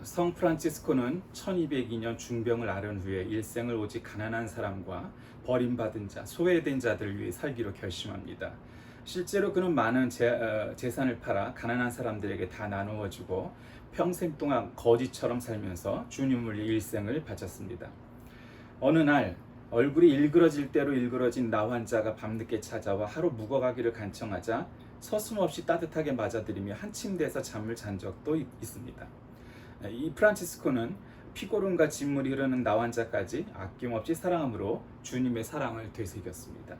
성 프란치스코는 1202년 중병을 앓은 후에 일생을 오직 가난한 사람과 버림받은 자, 소외된 자들을 위해 살기로 결심합니다. 실제로 그는 많은 재산을 팔아 가난한 사람들에게 다 나누어 주고 평생 동안 거지처럼 살면서 주님을 위해 일생을 바쳤습니다. 어느 날 얼굴이 일그러질 대로 일그러진 나 환자가 밤늦게 찾아와 하루 묵어가기를 간청하자 서슴없이 따뜻하게 맞아들이며 한 침대에서 잠을 잔 적도 있습니다. 이 프란치스코는 피고름과 진물이 흐르는 나 환자까지 아낌없이 사랑함으로 주님의 사랑을 되새겼습니다.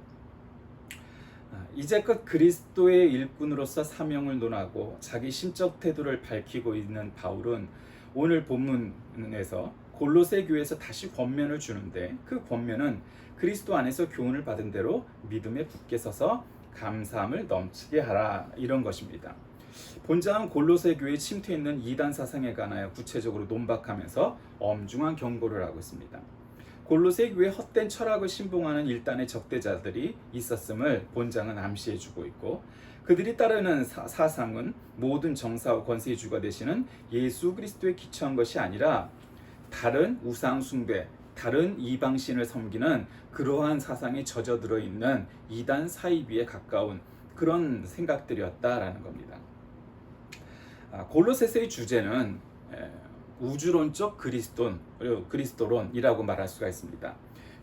이제껏 그리스도의 일꾼으로서 사명을 논하고 자기 심적 태도를 밝히고 있는 바울은 오늘 본문에서 골로새 교회에서 다시 권면을 주는데, 그 권면은 그리스도 안에서 교훈을 받은 대로 믿음에 굳게 서서 감사함을 넘치게 하라, 이런 것입니다. 본장은 골로새 교회에 침투해 있는 이단 사상에 관하여 구체적으로 논박하면서 엄중한 경고를 하고 있습니다. 골로새 교회에 헛된 철학을 신봉하는 일단의 적대자들이 있었음을 본장은 암시해주고 있고, 그들이 따르는 사상은 모든 정사와 권세의 주가 되시는 예수 그리스도에 기초한 것이 아니라 다른 우상 숭배, 다른 이방신을 섬기는 그러한 사상에 젖어들어 있는 이단 사이비에 가까운 그런 생각들이었다라는 겁니다. 골로새서의 주제는 우주론적 그리스도론이라고 말할 수가 있습니다.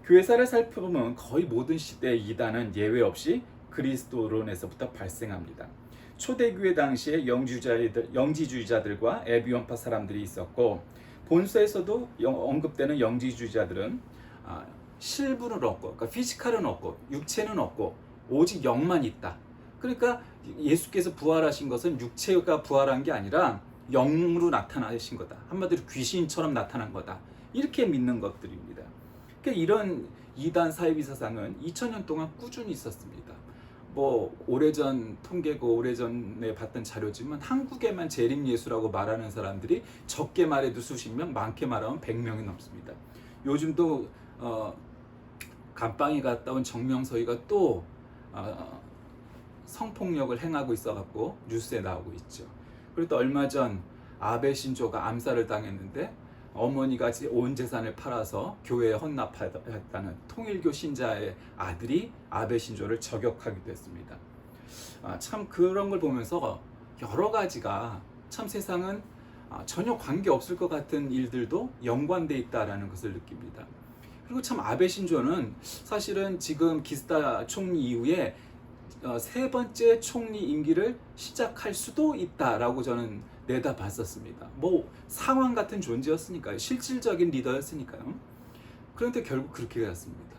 교회사를 살펴보면 거의 모든 시대의 이단은 예외 없이 그리스도론에서부터 발생합니다. 초대교회 당시에 영지주의자들과 에비온파 사람들이 있었고, 본서에서도 언급되는 영지주의자들은 실부는 없고, 그러니까 피지컬은 없고, 육체는 없고, 오직 영만 있다. 그러니까 예수께서 부활하신 것은 육체가 부활한 게 아니라 영으로 나타나신 거다. 한마디로 귀신처럼 나타난 거다. 이렇게 믿는 것들입니다. 그러니까 이런 이단 사이비 사상은 2000년 동안 꾸준히 있었습니다. 오래전 통계고 오래전에 봤던 자료지만 한국에만 재림예수라고 말하는 사람들이 적게 말해도 수십 명, 많게 말하면 100명이 넘습니다. 요즘도 감방에 갔다 온 정명서이가 또 성폭력을 행하고 있어갖고 뉴스에 나오고 있죠. 그리고 또 얼마 전 아베 신조가 암살을 당했는데 어머니가 온 재산을 팔아서 교회에 헌납했다는 통일교 신자의 아들이 아베 신조를 저격하기도 했습니다. 참 그런 걸 보면서 여러 가지가 참 세상은 전혀 관계 없을 것 같은 일들도 연관돼 있다라는 것을 느낍니다. 그리고 참 아베 신조는 사실은 지금 기시다 총리 이후에 세 번째 총리 임기를 시작할 수도 있다라고 저는 내다봤었습니다. 상황 같은 존재였으니까요. 실질적인 리더였으니까요. 그런데 결국 그렇게 갔습니다.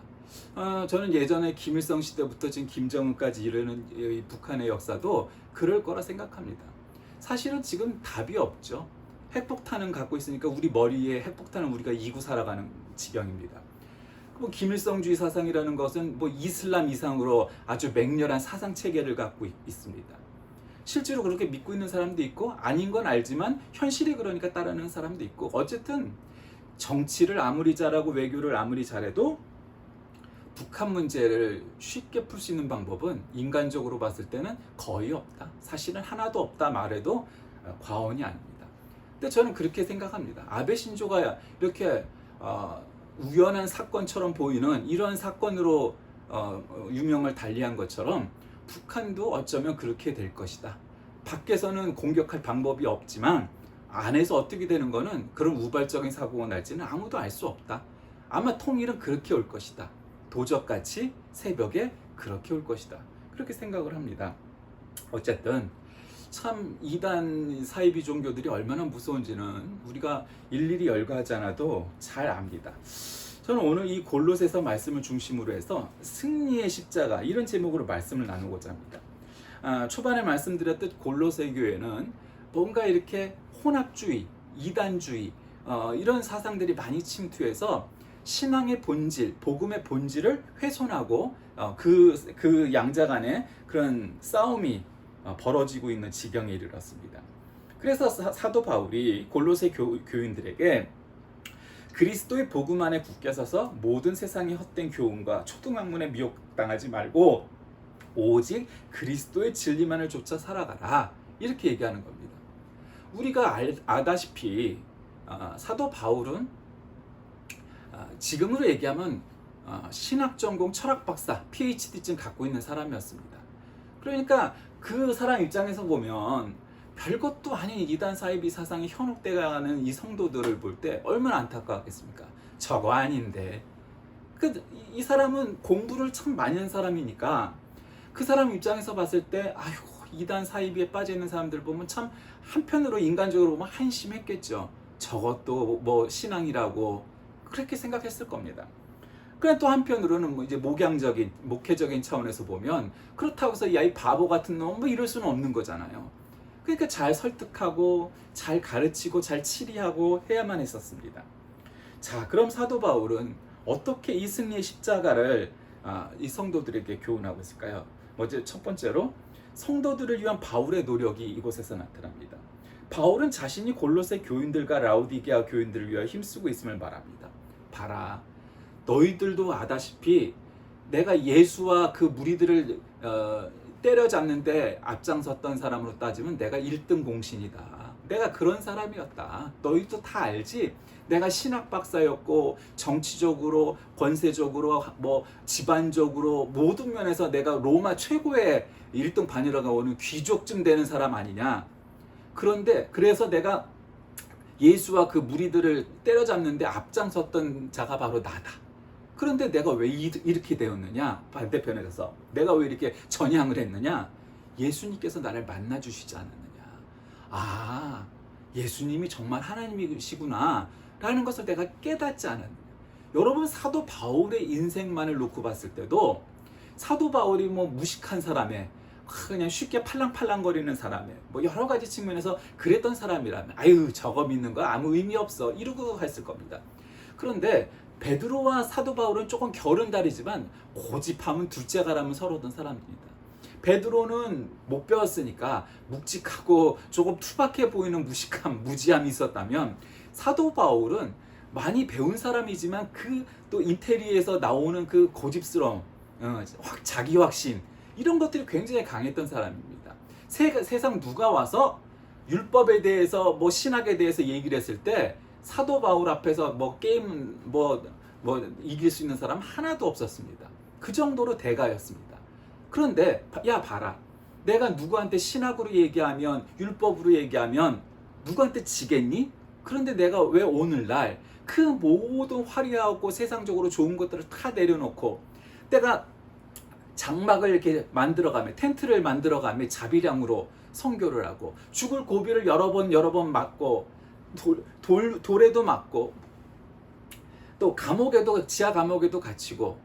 저는 예전에 김일성 시대부터 지금 김정은까지 이르는 북한의 역사도 그럴 거라 생각합니다. 사실은 지금 답이 없죠. 핵폭탄은 갖고 있으니까 우리 머리에 핵폭탄은 우리가 이고 살아가는 지경입니다. 김일성주의 사상이라는 것은 이슬람 이상으로 아주 맹렬한 사상 체계를 갖고 있습니다. 실제로 그렇게 믿고 있는 사람도 있고, 아닌 건 알지만 현실이 그러니까 따르는 사람도 있고, 어쨌든 정치를 아무리 잘하고 외교를 아무리 잘해도 북한 문제를 쉽게 풀 수 있는 방법은 인간적으로 봤을 때는 거의 없다. 사실은 하나도 없다 말해도 과언이 아닙니다. 근데 저는 그렇게 생각합니다. 아베 신조가 이렇게 우연한 사건처럼 보이는 이런 사건으로 유명을 달리한 것처럼 북한도 어쩌면 그렇게 될 것이다. 밖에서는 공격할 방법이 없지만 안에서 어떻게 되는 거는 그런 우발적인 사고가 날지는 아무도 알 수 없다. 아마 통일은 그렇게 올 것이다. 도적같이 새벽에 그렇게 올 것이다. 그렇게 생각을 합니다. 어쨌든 참 이단 사이비 종교들이 얼마나 무서운지는 우리가 일일이 열거하지 않아도 잘 압니다. 저는 오늘 이 골로새서 말씀을 중심으로 해서 승리의 십자가, 이런 제목으로 말씀을 나누고자 합니다. 초반에 말씀드렸듯 골로새 교회는 뭔가 이렇게 혼합주의, 이단주의 이런 사상들이 많이 침투해서 신앙의 본질, 복음의 본질을 훼손하고 그 양자 간에 그런 싸움이 벌어지고 있는 지경에 이르렀습니다. 그래서 사도 바울이 골로새 교인들에게 그리스도의 복음 안에 굳게 서서 모든 세상의 헛된 교훈과 초등학문에 미혹당하지 말고 오직 그리스도의 진리만을 좇아 살아가라, 이렇게 얘기하는 겁니다. 우리가 아다시피 사도 바울은 지금으로 얘기하면 신학 전공 철학 박사 PhD쯤 갖고 있는 사람이었습니다. 그러니까 그 사람 입장에서 보면 별것도 아닌 이단 사이비 사상이 현혹돼가는 이 성도들을 볼 때 얼마나 안타까웠겠습니까? 저거 아닌데. 이 사람은 공부를 참 많이 한 사람이니까 그 사람 입장에서 봤을 때 아이고 이단 사이비에 빠져 있는 사람들 보면 참 한편으로 인간적으로 보면 한심했겠죠. 저것도 뭐 신앙이라고 그렇게 생각했을 겁니다. 그냥 또 한편으로는 뭐 이제 목회적인 차원에서 보면 그렇다고 해서 야 이 바보 같은 놈 뭐 이럴 수는 없는 거잖아요. 그러니까 잘 설득하고 잘 가르치고 잘 치리하고 해야만 했었습니다. 자, 그럼 사도 바울은 어떻게 이 승리의 십자가를 이 성도들에게 교훈하고 있을까요? 먼저 첫 번째로 성도들을 위한 바울의 노력이 이곳에서 나타납니다. 바울은 자신이 골로새 교인들과 라우디게아 교인들을 위하여 힘쓰고 있음을 말합니다. 봐라, 너희들도 아다시피 내가 예수와 그 무리들을 때려잡는데 앞장섰던 사람으로 따지면 내가 1등 공신이다. 내가 그런 사람이었다. 너희도 다 알지? 내가 신학 박사였고 정치적으로 권세적으로 뭐 집안적으로 모든 면에서 내가 로마 최고의 1등 반이라고 하는 귀족쯤 되는 사람 아니냐. 그런데 그래서 내가 예수와 그 무리들을 때려잡는데 앞장섰던 자가 바로 나다. 그런데 내가 왜 이렇게 되었느냐? 반대편에서 내가 왜 이렇게 전향을 했느냐? 예수님께서 나를 만나 주시지 않았느냐? 예수님이 정말 하나님이시구나 라는 것을 내가 깨닫지 않았느냐? 여러분, 사도 바울의 인생만을 놓고 봤을 때도 사도 바울이 뭐 무식한 사람에 그냥 쉽게 팔랑팔랑거리는 사람에 뭐 여러 가지 측면에서 그랬던 사람이라면 아유 저거 믿는 거 아무 의미 없어 이러고 했을 겁니다. 그런데 베드로와 사도 바울은 조금 결은 다르지만 고집하면 둘째 가라면 서러던 사람입니다. 베드로는 못 배웠으니까 묵직하고 조금 투박해 보이는 무지함이 있었다면 사도 바울은 많이 배운 사람이지만 그 또 인테리어에서 나오는 그 고집스러움, 자기 확신 이런 것들이 굉장히 강했던 사람입니다. 세상 누가 와서 율법에 대해서 뭐 신학에 대해서 얘기를 했을 때 사도 바울 앞에서 뭐 게임 뭐 이길 수 있는 사람 하나도 없었습니다. 그 정도로 대가였습니다. 그런데 야 봐라, 내가 누구한테 신학으로 얘기하면 율법으로 얘기하면 누구한테 지겠니? 그런데 내가 왜 오늘날 그 모든 화려하고 세상적으로 좋은 것들을 다 내려놓고 내가 장막을 이렇게 만들어가며 텐트를 만들어가며 자비량으로 선교를 하고 죽을 고비를 여러 번 맞고 돌에도 맞고 또 지하 감옥에도 갇히고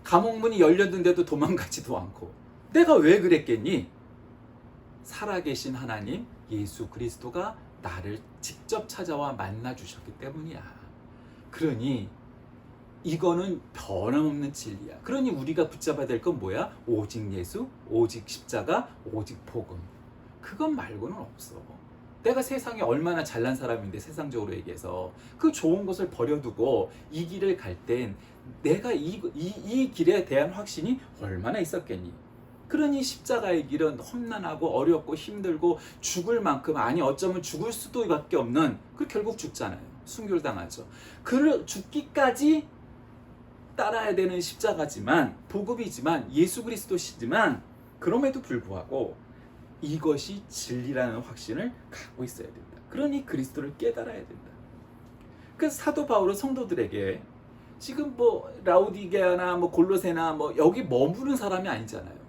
감옥문이 열렸는데도 도망가지도 않고 내가 왜 그랬겠니? 살아계신 하나님 예수 그리스도가 나를 직접 찾아와 만나 주셨기 때문이야. 그러니 이거는 변함없는 진리야. 그러니 우리가 붙잡아야 될 건 뭐야? 오직 예수, 오직 십자가, 오직 복음. 그것 말고는 없어. 내가 세상에 얼마나 잘난 사람인데 세상적으로 얘기해서 그 좋은 것을 버려두고 이 길을 갈 땐 내가 이 길에 대한 확신이 얼마나 있었겠니? 그러니 십자가의 길은 험난하고 어렵고 힘들고 죽을 만큼 아니 어쩌면 죽을 수도밖에 없는 그 결국 죽잖아요. 순교당하죠. 죽기까지 따라야 되는 십자가지만 복음이지만 예수 그리스도시지만 그럼에도 불구하고 이것이 진리라는 확신을 갖고 있어야 된다. 그러니 그리스도를 깨달아야 된다. 그래서 사도 바울은 성도들에게 지금 뭐 라우디게아나 뭐 골로새나 뭐 여기 머무는 사람이 아니잖아요.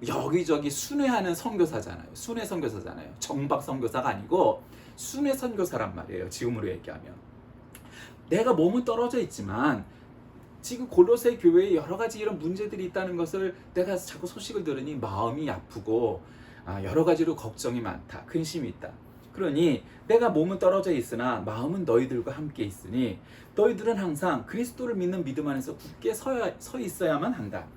여기저기 순회하는 선교사잖아요. 순회 선교사잖아요. 정박 선교사가 아니고 순회 선교사란 말이에요. 지금으로 얘기하면 내가 몸은 떨어져 있지만 지금 골로새 교회에 여러 가지 이런 문제들이 있다는 것을 내가 자꾸 소식을 들으니 마음이 아프고 여러 가지로 걱정이 많다. 근심이 있다. 그러니 내가 몸은 떨어져 있으나 마음은 너희들과 함께 있으니 너희들은 항상 그리스도를 믿는 믿음 안에서 굳게 서 있어야만 한다.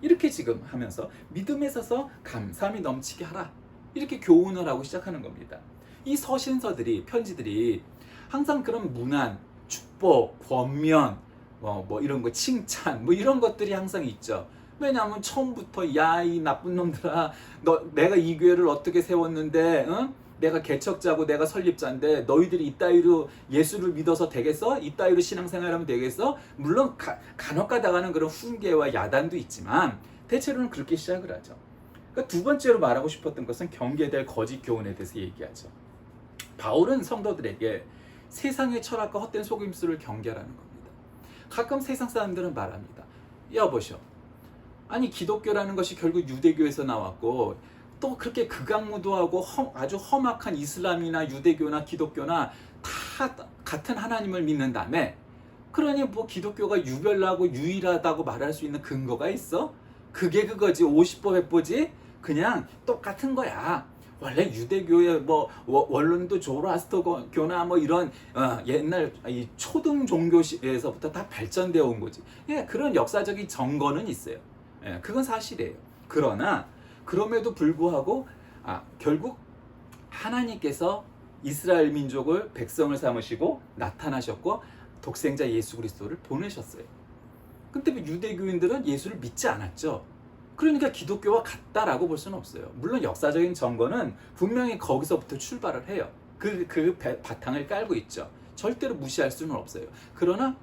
이렇게 지금 하면서 믿음에 서서 감사함이 넘치게 하라. 이렇게 교훈을 하고 시작하는 겁니다. 이 서신서들이 편지들이 항상 그런 문안, 축복, 권면 뭐 이런 거 칭찬 뭐 이런 것들이 항상 있죠. 왜냐하면 처음부터 야 이 나쁜 놈들아 내가 이 교회를 어떻게 세웠는데 내가 개척자고 내가 설립자인데 너희들이 이따위로 예수를 믿어서 되겠어? 이따위로 신앙생활하면 되겠어? 물론 간혹 가다가는 그런 훈계와 야단도 있지만 대체로는 그렇게 시작을 하죠. 그러니까 두 번째로 말하고 싶었던 것은 경계될 거짓 교훈에 대해서 얘기하죠. 바울은 성도들에게 세상의 철학과 헛된 속임수를 경계하라는 겁니다. 가끔 세상 사람들은 말합니다. 여보시오, 아니 기독교라는 것이 결국 유대교에서 나왔고 또 그렇게 극악무도하고 아주 험악한 이슬람이나 유대교나 기독교나 다 같은 하나님을 믿는다며, 그러니 뭐 기독교가 유별나고 유일하다고 말할 수 있는 근거가 있어? 그게 그거지. 50보 100보지? 그냥 똑같은 거야. 원래 유대교의 뭐 원론도 조로아스터교나 뭐 이런 옛날 이 초등 종교에서부터 다 발전되어 온 거지. 예, 그런 역사적인 증거는 있어요. 예, 그건 사실이에요. 그러나 그럼에도 불구하고 결국 하나님께서 이스라엘 민족을 백성을 삼으시고 나타나셨고 독생자 예수 그리스도를 보내셨어요. 근데 유대교인들은 예수를 믿지 않았죠. 그러니까 기독교와 같다라고 볼 수는 없어요. 물론 역사적인 증거는 분명히 거기서부터 출발을 해요. 그 바탕을 깔고 있죠. 절대로 무시할 수는 없어요. 그러나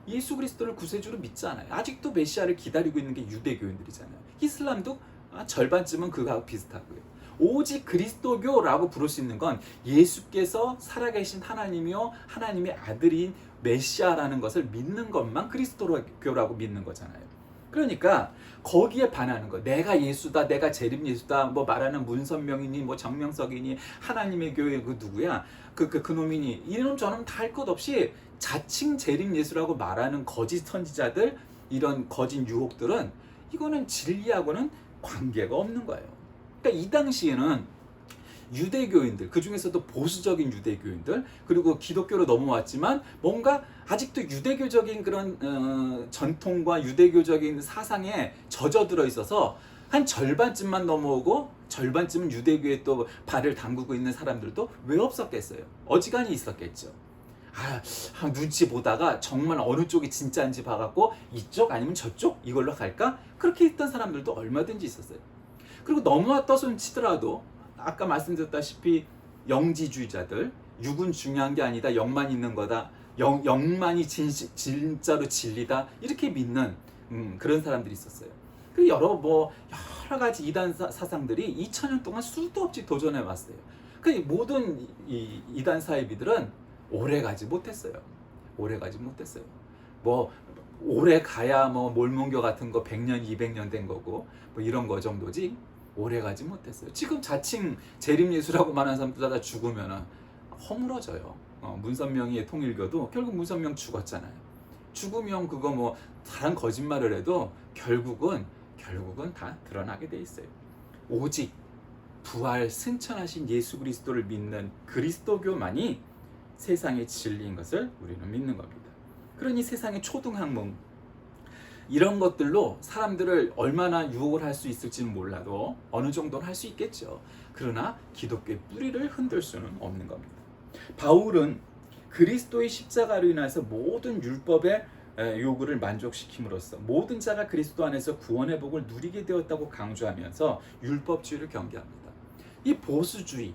예수 그리스도를 구세주로 믿지 않아요. 아직도 메시아를 기다리고 있는 게 유대교인들이잖아요. 이슬람도 절반쯤은 그거하고 비슷하고요. 오직 그리스도교라고 부를 수 있는 건 예수께서 살아계신 하나님이요 하나님의 아들인 메시아라는 것을 믿는 것만 그리스도교라고 믿는 거잖아요. 그러니까 거기에 반하는 거. 내가 예수다, 내가 재림 예수다, 뭐 말하는 문선명이니, 뭐 정명석이니, 하나님의 교회 그 누구야, 그 놈이니, 이놈 저놈 다 할 것 없이 자칭 재림 예수라고 말하는 거짓 선지자들, 이런 거짓 유혹들은 이거는 진리하고는 관계가 없는 거예요. 그러니까 이 당시에는 유대교인들, 그 중에서도 보수적인 유대교인들, 그리고 기독교로 넘어왔지만 뭔가 아직도 유대교적인 그런 전통과 유대교적인 사상에 젖어들어 있어서 한 절반쯤만 넘어오고 절반쯤은 유대교에 또 발을 담그고 있는 사람들도 왜 없었겠어요? 어지간히 있었겠죠. 눈치 보다가 정말 어느 쪽이 진짜인지 봐갖고 이쪽 아니면 저쪽 이걸로 갈까? 그렇게 했던 사람들도 얼마든지 있었어요. 그리고 넘어왔다 손 치더라도 아까 말씀드렸다시피 영지주의자들, 육은 중요한 게 아니다, 영만 있는 거다, 영만이 진짜로 진리다, 이렇게 믿는 그런 사람들이 있었어요. 그 여러 가지 이단 사상들이 2000년 동안 수도 없이 도전해 왔어요. 그 모든 이 이단 사이비들은 오래 가지 못했어요. 오래 가지 못했어요. 뭐 오래 가야 뭐 몰몬교 같은 거 100년, 200년 된 거고 뭐 이런 거 정도지 오래 가지 못했어요. 지금 자칭 재림 예수라고 말하는 사람들 다 죽으면은 허물어져요. 문선명의 통일교도 결국 문선명 죽었잖아요. 죽으면 그거 뭐 다른 거짓말을 해도 결국은 다 드러나게 돼 있어요. 오직 부활 승천하신 예수 그리스도를 믿는 그리스도교만이 세상의 진리인 것을 우리는 믿는 겁니다. 그러니 세상의 초등학문 이런 것들로 사람들을 얼마나 유혹을 할 수 있을지는 몰라도 어느 정도는 할 수 있겠죠. 그러나 기독교의 뿌리를 흔들 수는 없는 겁니다. 바울은 그리스도의 십자가로 인해서 모든 율법의 요구를 만족시킴으로써 모든 자가 그리스도 안에서 구원의 복을 누리게 되었다고 강조하면서 율법주의를 경계합니다. 이 보수주의,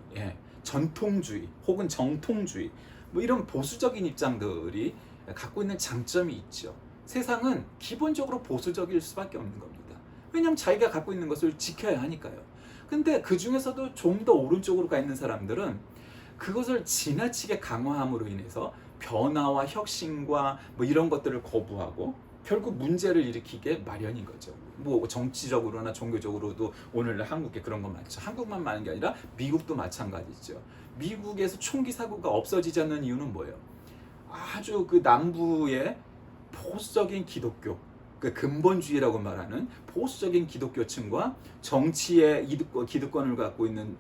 전통주의 혹은 정통주의 뭐 이런 보수적인 입장들이 갖고 있는 장점이 있죠. 세상은 기본적으로 보수적일 수밖에 없는 겁니다. 왜냐하면 자기가 갖고 있는 것을 지켜야 하니까요. 근데 그 중에서도 좀 더 오른쪽으로 가 있는 사람들은 그것을 지나치게 강화함으로 인해서 변화와 혁신과 뭐 이런 것들을 거부하고 결국 문제를 일으키게 마련인 거죠. 뭐 정치적으로나 종교적으로도 오늘 한국에 그런 건 많죠. 한국만 많은 게 아니라 미국도 마찬가지죠. 미국에서 총기 사고가 없어지지 않는 이유는 뭐예요? 아주 그 남부의 보수적인 기독교, 그 근본주의라고 말하는 보수적인 기독교층과 정치의 기득권을 갖고 있는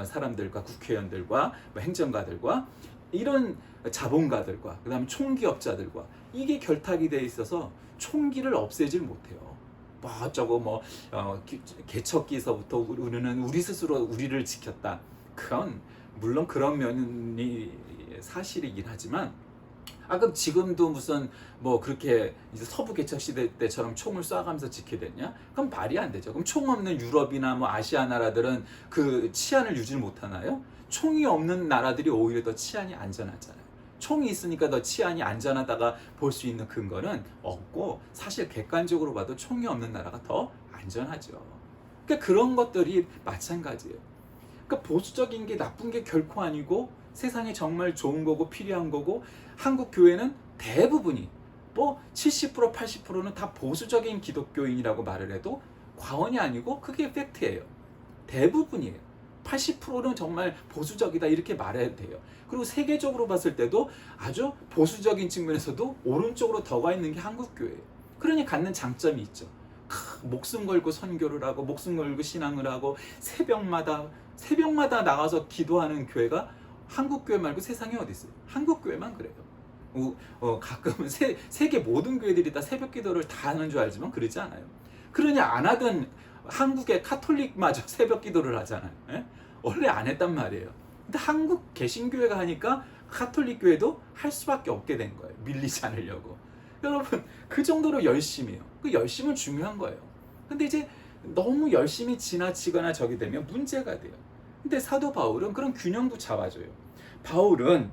사람들과 국회의원들과 행정가들과 이런 자본가들과 그 다음에 총기업자들과 이게 결탁이 돼 있어서 총기를 없애질 못해요. 개척기서부터 우리는 우리 스스로 우리를 지켰다. 물론 그런 면이 사실이긴 하지만 그럼 지금도 무슨 뭐 그렇게 이제 서부 개척 시대 때처럼 총을 쏴가면서 지키겠냐? 그럼 말이 안 되죠. 그럼 총 없는 유럽이나 뭐 아시아 나라들은 그 치안을 유지 못하나요? 총이 없는 나라들이 오히려 더 치안이 안전하잖아요. 총이 있으니까 더 치안이 안전하다가 볼 수 있는 근거는 없고, 사실 객관적으로 봐도 총이 없는 나라가 더 안전하죠. 그러니까 그런 것들이 마찬가지예요. 그러니까 보수적인 게 나쁜 게 결코 아니고 세상에 정말 좋은 거고 필요한 거고, 한국 교회는 대부분이 뭐 70% 80%는 다 보수적인 기독교인이라고 말을 해도 과언이 아니고 그게 팩트예요. 대부분이에요. 80%는 정말 보수적이다 이렇게 말해야 돼요. 그리고 세계적으로 봤을 때도 아주 보수적인 측면에서도 오른쪽으로 더 가 있는 게 한국 교회예요. 그러니 갖는 장점이 있죠. 목숨 걸고 선교를 하고 목숨 걸고 신앙을 하고 새벽마다 나가서 기도하는 교회가 한국 교회 말고 세상에 어디 있어요? 한국 교회만 그래요. 가끔은 세계 모든 교회들이 다 새벽 기도를 다 하는 줄 알지만 그러지 않아요. 그러니 안 하던 한국의 카톨릭마저 새벽 기도를 하잖아요. 예? 원래 안 했단 말이에요. 근데 한국 개신교회가 하니까 카톨릭 교회도 할 수밖에 없게 된 거예요. 밀리지 않으려고. 여러분, 그 정도로 열심히요. 그 열심은 중요한 거예요. 근데 이제 너무 열심히 지나치거나 저기 되면 문제가 돼요. 근데 사도 바울은 그런 균형도 잡아줘요. 바울은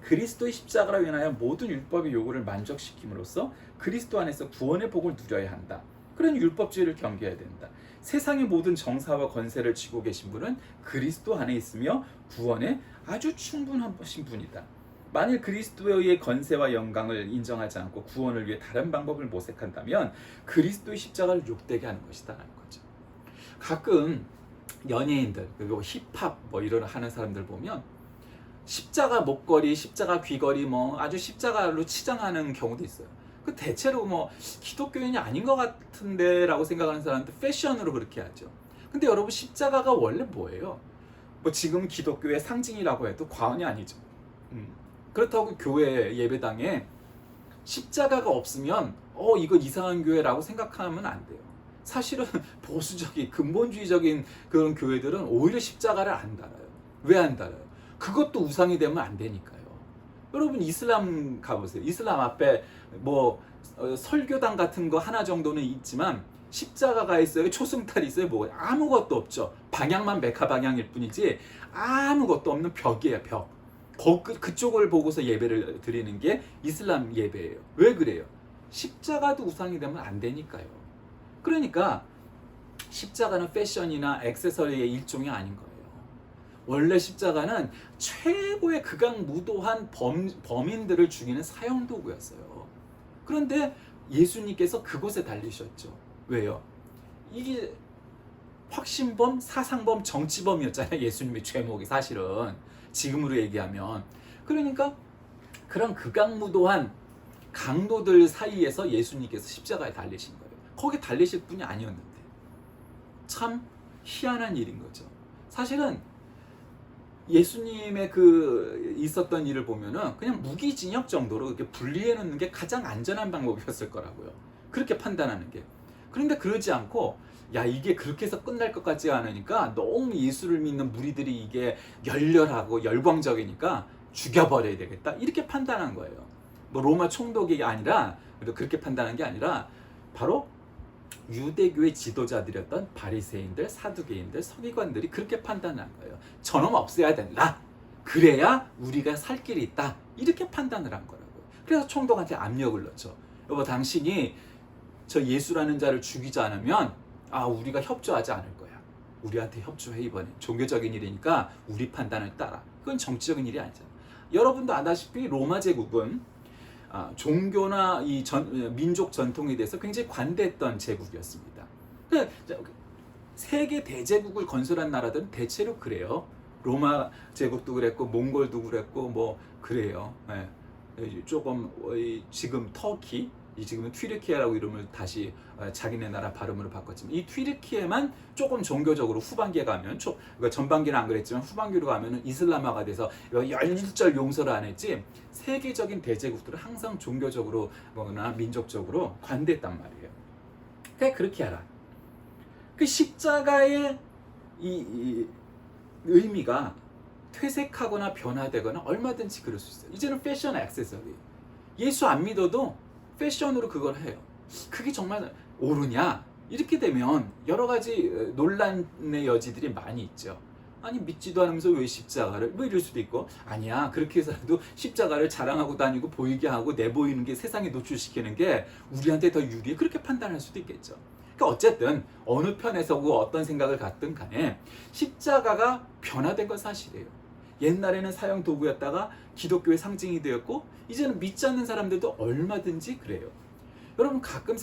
그리스도의 십자가로 인하여 모든 율법의 요구를 만족시킴으로써 그리스도 안에서 구원의 복을 누려야 한다. 그런 율법주의를 경계해야 된다. 세상의 모든 정사와 권세를 쥐고 계신 분은 그리스도 안에 있으며 구원에 아주 충분하신 분이다. 만일 그리스도의 권세와 영광을 인정하지 않고 구원을 위해 다른 방법을 모색한다면 그리스도의 십자가를 욕되게 하는 것이다 라는 거죠. 가끔 연예인들 그리고 힙합 뭐 이런 하는 사람들 보면 십자가 목걸이, 십자가 귀걸이 뭐 아주 십자가로 치장하는 경우도 있어요. 그 대체로 뭐 기독교인이 아닌 것 같은데 라고 생각하는 사람들 패션으로 그렇게 하죠. 근데 여러분, 십자가가 원래 뭐예요? 뭐 지금 기독교의 상징이라고 해도 과언이 아니죠. 그렇다고 교회 예배당에 십자가가 없으면 이거 이상한 교회라고 생각하면 안 돼요. 사실은 보수적인 근본주의적인 그런 교회들은 오히려 십자가를 안 달아요. 왜 안 달아요? 그것도 우상이 되면 안 되니까요. 여러분, 이슬람 가보세요. 이슬람 앞에 뭐 설교당 같은 거 하나 정도는 있지만 십자가가 있어요, 초승달이 있어요, 뭐 아무것도 없죠. 방향만 메카 방향일 뿐이지 아무것도 없는 벽이에요, 벽. 그쪽을 보고서 예배를 드리는 게 이슬람 예배예요. 왜 그래요? 십자가도 우상이 되면 안 되니까요. 그러니까 십자가는 패션이나 액세서리의 일종이 아닌 거예요. 원래 십자가는 최고의 극악무도한 범인들을 죽이는 사형도구였어요. 그런데 예수님께서 그곳에 달리셨죠. 왜요? 이게 확신범, 사상범, 정치범이었잖아요. 예수님의 죄목이 사실은 지금으로 얘기하면. 그러니까 그런 극악무도한 강도들 사이에서 예수님께서 십자가에 달리신 거예요. 거기 달리실 분이 아니었는데 참 희한한 일인 거죠. 사실은 예수님의 그 있었던 일을 보면은 그냥 무기징역 정도로 이렇게 분리해 놓는 게 가장 안전한 방법이었을 거라고요. 그렇게 판단하는 게. 그런데 그러지 않고 이게 그렇게 해서 끝날 것 같지 않으니까 너무 예수를 믿는 무리들이 이게 열렬하고 열광적이니까 죽여버려야 되겠다 이렇게 판단한 거예요. 뭐 로마 총독이 아니라, 그렇게 판단한 게 아니라 바로 유대교의 지도자들이었던 바리새인들, 사두개인들, 서기관들이 그렇게 판단한 거예요. 저놈 없애야 된다. 그래야 우리가 살 길이 있다. 이렇게 판단을 한 거라고요. 그래서 총독한테 압력을 넣죠. 여보, 당신이 저 예수라는 자를 죽이지 않으면 우리가 협조하지 않을 거야. 우리한테 협조해. 이번에 종교적인 일이니까 우리 판단을 따라. 그건 정치적인 일이 아니잖아. 여러분도 아다시피 로마 제국은 종교나 이 민족 전통에 대해서 굉장히 관대했던 제국이었습니다. 세계 대제국을 건설한 나라들은 대체로 그래요. 로마 제국도 그랬고 몽골도 그랬고 뭐 그래요. 조금 지금 터키, 지금은 튀르키예라고 이름을 다시 자기네 나라 발음으로 바꿨지만 이 튀르키예만 조금 종교적으로 후반기에 가면 그러니까 전반기는 안 그랬지만 후반기로 가면은 이슬람화가 돼서 열일절 용서를 안 했지, 세계적인 대제국들은 항상 종교적으로나 민족적으로 관대했단 말이에요. 그러니까 그렇게 하라. 그 십자가의 이 의미가 퇴색하거나 변화되거나 얼마든지 그럴 수 있어요. 이제는 패션 액세서리. 예수 안 믿어도 패션으로 그걸 해요. 그게 정말 옳으냐? 이렇게 되면 여러 가지 논란의 여지들이 많이 있죠. 아니 믿지도 않으면서 왜 십자가를, 뭐 이럴 수도 있고, 아니야 그렇게 해서라도 십자가를 자랑하고 다니고 보이게 하고 내보이는 게, 세상에 노출시키는 게 우리한테 더 유리해, 그렇게 판단할 수도 있겠죠. 그러니까 어쨌든 어느 편에 서고 어떤 생각을 갖든 간에 십자가가 변화된 건 사실이에요. 옛날에는 사형 도구였다가 기독교의 상징이 되었고, 이제는 믿지 않는 사람들도 얼마든지 그래요. 여러분 가끔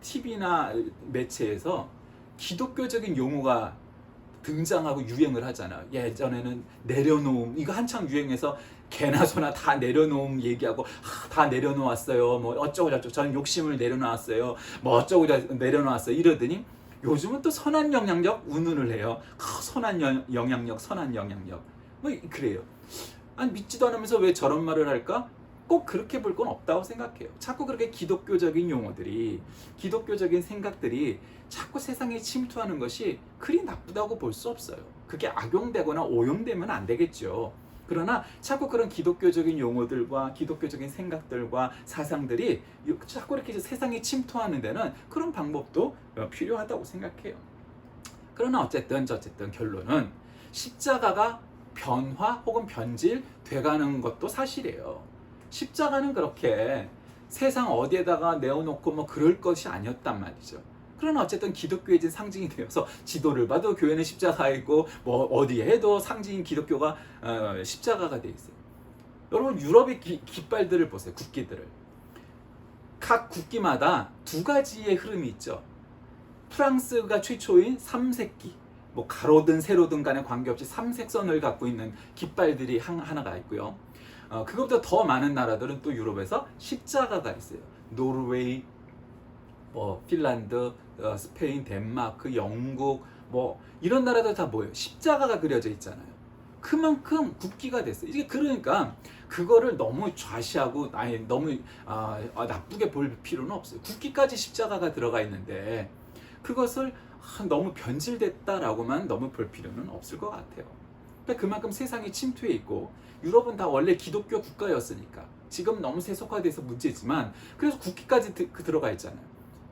TV나 매체에서 기독교적인 용어가 등장하고 유행을 하잖아요. 예전에는 내려놓음, 이거 한창 유행해서 개나 소나 다 내려놓음 얘기하고, 다 내려놓았어요, 뭐 어쩌고 저쩌고, 저는 욕심을 내려놓았어요, 뭐 어쩌고 내려놓았어요 이러더니 요즘은 또 선한 영향력 운운을 해요. 선한 영향력, 선한 영향력, 뭐 그래요. 아니 믿지도 않으면서 왜 저런 말을 할까? 꼭 그렇게 볼 건 없다고 생각해요. 자꾸 그렇게 기독교적인 용어들이, 기독교적인 생각들이 자꾸 세상에 침투하는 것이 그리 나쁘다고 볼 수 없어요. 그게 악용되거나 오용되면 안 되겠죠. 그러나 자꾸 그런 기독교적인 용어들과 기독교적인 생각들과 사상들이 자꾸 이렇게 세상에 침투하는 데는 그런 방법도 필요하다고 생각해요. 그러나 어쨌든 결론은 십자가가 변화 혹은 변질 돼가는 것도 사실이에요. 십자가는 그렇게 세상 어디에다가 내어놓고 뭐 그럴 것이 아니었단 말이죠. 그러나 어쨌든 기독교의 상징이 되어서, 지도를 봐도 교회는 십자가 있고 뭐 어디에 해도 상징인 기독교가 십자가가 돼 있어요. 여러분 유럽의 깃발들을 보세요. 국기들을. 각 국기마다 두 가지의 흐름이 있죠. 프랑스가 최초인 삼색기, 뭐 가로든 세로든 간에 관계없이 삼색선을 갖고 있는 깃발들이 하나가 있고요. 그것보다 더 많은 나라들은 또 유럽에서 십자가가 있어요. 노르웨이, 뭐 핀란드, 스페인, 덴마크, 영국, 뭐 이런 나라들 다 뭐예요? 십자가가 그려져 있잖아요. 그만큼 국기가 됐어요. 이게 그러니까 그거를 너무 좌시하고 너무 나쁘게 볼 필요는 없어요. 국기까지 십자가가 들어가 있는데 그것을 너무 변질됐다라고만 너무 볼 필요는 없을 것 같아요. 그러니까 그만큼 세상이 침투해 있고, 유럽은 다 원래 기독교 국가였으니까 지금 너무 세속화돼서 문제지만 그래서 국기까지 들어가 있잖아요.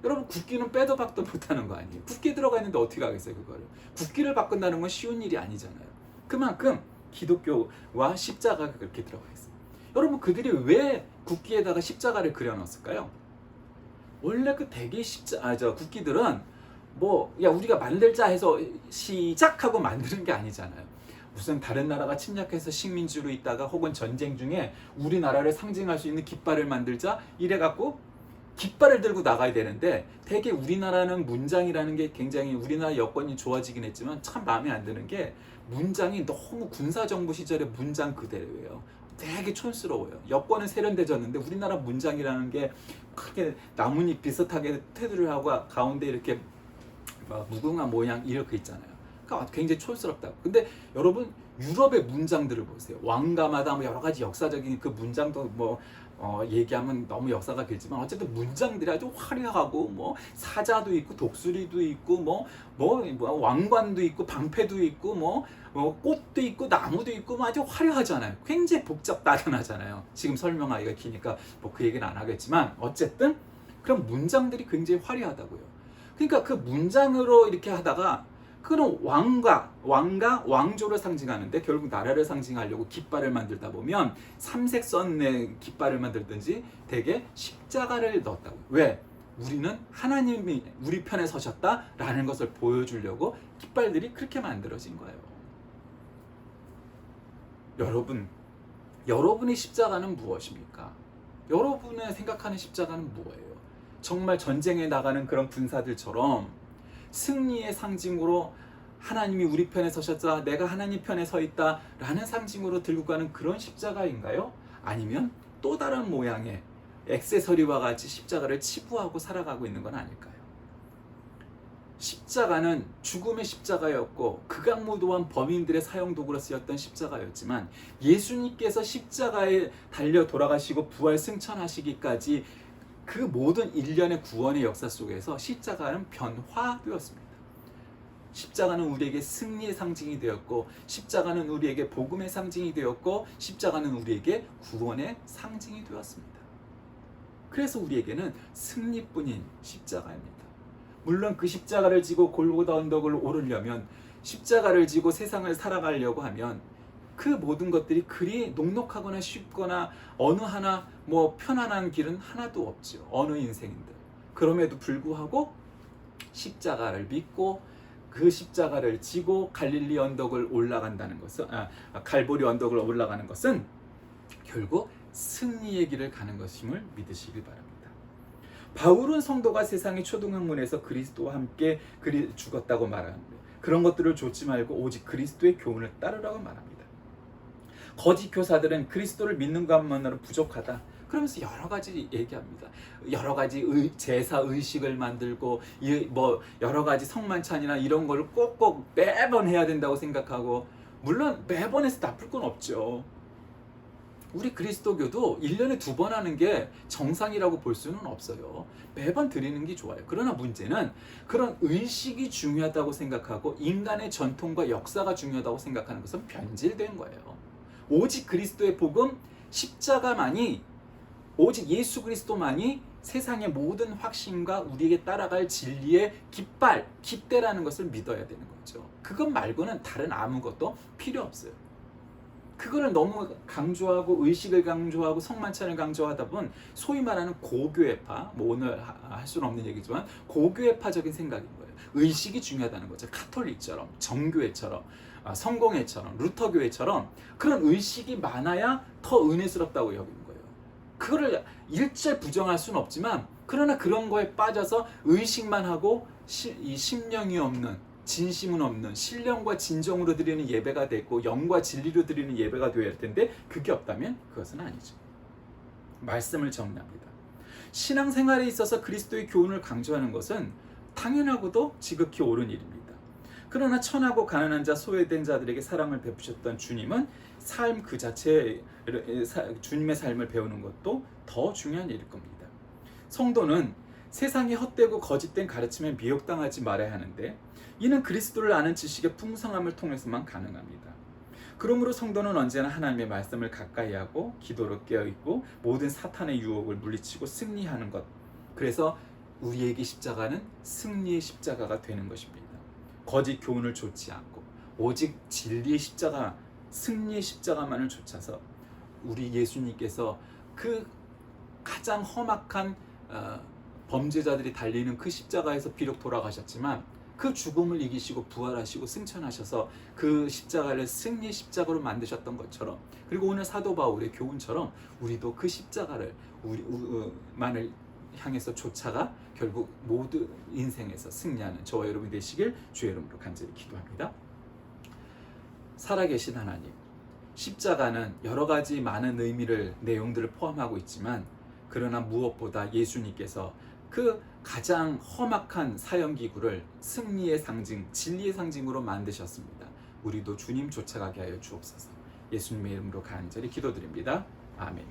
여러분 국기는 빼도 박도 못하는 거 아니에요. 국기 들어가 있는데 어떻게 하겠어요 그거를. 국기를 바꾼다는 건 쉬운 일이 아니잖아요. 그만큼 기독교와 십자가가 그렇게 들어가 있어요. 여러분 그들이 왜 국기에다가 십자가를 그려놨을까요? 원래 그 대개 국기들은 뭐 우리가 만들자 해서 시작하고 만드는 게 아니잖아요. 무슨 다른 나라가 침략해서 식민지로 있다가 혹은 전쟁 중에 우리나라를 상징할 수 있는 깃발을 만들자 이래갖고 깃발을 들고 나가야 되는데, 되게 우리나라는 문장이라는 게 굉장히, 우리나라 여건이 좋아지긴 했지만 참 마음에 안 드는 게 문장이 너무 군사정부 시절의 문장 그대로예요. 되게 촌스러워요. 여권은 세련되졌는데 우리나라 문장이라는 게 크게 나뭇잎 비슷하게 테두리를 하고 가운데 이렇게 무궁화 모양 이렇게 있잖아요. 그러니까 굉장히 촌스럽다고. 근데 여러분 유럽의 문장들을 보세요. 왕가마다 뭐 여러 가지 역사적인 그 문장도 얘기하면 너무 역사가 길지만 어쨌든 문장들이 아주 화려하고, 뭐 사자도 있고 독수리도 있고 뭐 왕관도 있고 방패도 있고 뭐 꽃도 있고 나무도 있고 뭐 아주 화려하잖아요. 굉장히 복잡다단하잖아요. 지금 설명하기가 기니까 뭐 그 얘기는 안 하겠지만 어쨌든 그런 문장들이 굉장히 화려하다고요. 그러니까 그 문장으로 이렇게 하다가 그런 왕조를 상징하는데 결국 나라를 상징하려고 깃발을 만들다 보면 삼색선의 깃발을 만들든지 대개 십자가를 넣었다고. 왜? 우리는 하나님이 우리 편에 서셨다라는 것을 보여주려고 깃발들이 그렇게 만들어진 거예요. 여러분의 십자가는 무엇입니까? 여러분의 생각하는 십자가는 뭐예요? 정말 전쟁에 나가는 그런 군사들처럼 승리의 상징으로 하나님이 우리 편에 서셨다, 내가 하나님 편에 서 있다 라는 상징으로 들고 가는 그런 십자가인가요? 아니면 또 다른 모양의 액세서리와 같이 십자가를 치부하고 살아가고 있는 건 아닐까요? 십자가는 죽음의 십자가였고 극악무도한 범인들의 사형도구로 쓰였던 십자가였지만, 예수님께서 십자가에 달려 돌아가시고 부활 승천하시기까지 그 모든 일련의 구원의 역사 속에서 십자가는 변화되었습니다. 십자가는 우리에게 승리의 상징이 되었고, 십자가는 우리에게 복음의 상징이 되었고, 십자가는 우리에게 구원의 상징이 되었습니다. 그래서 우리에게는 승리뿐인 십자가입니다. 물론 그 십자가를 지고 골고다 언덕을 오르려면, 십자가를 지고 세상을 살아가려고 하면 그 모든 것들이 그리 녹록하거나 쉽거나 어느 하나 편안한 길은 하나도 없죠. 어느 인생인들. 그럼에도 불구하고 십자가를 믿고 그 십자가를 지고 갈릴리 언덕을 올라간다는 것은, 갈보리 언덕을 올라가는 것은 결국 승리의 길을 가는 것임을 믿으시길 바랍니다. 바울은 성도가 세상의 초등학문에서 그리스도와 함께 죽었다고 말합니다. 그런 것들을 좇지 말고 오직 그리스도의 교훈을 따르라고 말합니다. 거짓 교사들은 그리스도를 믿는 것만으로 부족하다, 그러면서 여러 가지 얘기합니다. 여러 가지 제사 의식을 만들고 여러 가지 성만찬이나 이런 거를 꼭꼭 매번 해야 된다고 생각하고, 물론 매번 해서 나쁠 건 없죠. 우리 그리스도교도 1년에 2번 하는 게 정상이라고 볼 수는 없어요. 매번 드리는 게 좋아요. 그러나 문제는 그런 의식이 중요하다고 생각하고 인간의 전통과 역사가 중요하다고 생각하는 것은 변질된 거예요. 오직 그리스도의 복음, 십자가만이, 오직 예수 그리스도만이 세상의 모든 확신과 우리에게 따라갈 진리의 깃대라는 것을 믿어야 되는 거죠. 그것 말고는 다른 아무것도 필요 없어요. 그거를 너무 강조하고 의식을 강조하고 성만찬을 강조하다 보면 소위 말하는 고교회파, 오늘 할 수는 없는 얘기지만 고교회파적인 생각인 거예요. 의식이 중요하다는 거죠. 카톨릭처럼, 정교회처럼, 성공회처럼, 루터교회처럼 그런 의식이 많아야 더 은혜스럽다고 여기는 거예요. 그거를 일절 부정할 수는 없지만, 그러나 그런 거에 빠져서 의식만 하고 이 심령이 없는, 진심은 없는, 신령과 진정으로 드리는 예배가 됐고 영과 진리로 드리는 예배가 되어야 할 텐데 그게 없다면 그것은 아니죠. 말씀을 정리합니다. 신앙생활에 있어서 그리스도의 교훈을 강조하는 것은 당연하고도 지극히 옳은 일입니다. 그러나 천하고 가난한 자, 소외된 자들에게 사랑을 베푸셨던 주님은 삶 그 자체에 주님의 삶을 배우는 것도 더 중요한 일일 겁니다. 성도는 세상에 헛되고 거짓된 가르침에 미혹당하지 말아야 하는데, 이는 그리스도를 아는 지식의 풍성함을 통해서만 가능합니다. 그러므로 성도는 언제나 하나님의 말씀을 가까이 하고 기도로 깨어있고 모든 사탄의 유혹을 물리치고 승리하는 것, 그래서 우리에게 십자가는 승리의 십자가가 되는 것입니다. 거짓 교훈을 좇지 않고 오직 진리의 십자가, 승리의 십자가만을 좇아서 우리 예수님께서 그 가장 험악한 범죄자들이 달리는 그 십자가에서 비록 돌아가셨지만 그 죽음을 이기시고 부활하시고 승천하셔서 그 십자가를 승리의 십자가로 만드셨던 것처럼, 그리고 오늘 사도 바울의 교훈처럼 우리도 그 십자가를 만을 향해서 쫓아가 결국 모두 인생에서 승리하는 저와 여러분이 되시길 주의 이름으로 간절히 기도합니다. 살아계신 하나님, 십자가는 여러 가지 많은 내용들을 포함하고 있지만, 그러나 무엇보다 예수님께서 그 가장 험악한 사형기구를 승리의 상징, 진리의 상징으로 만드셨습니다. 우리도 주님 쫓아가게 하여 주옵소서. 예수님의 이름으로 간절히 기도드립니다. 아멘.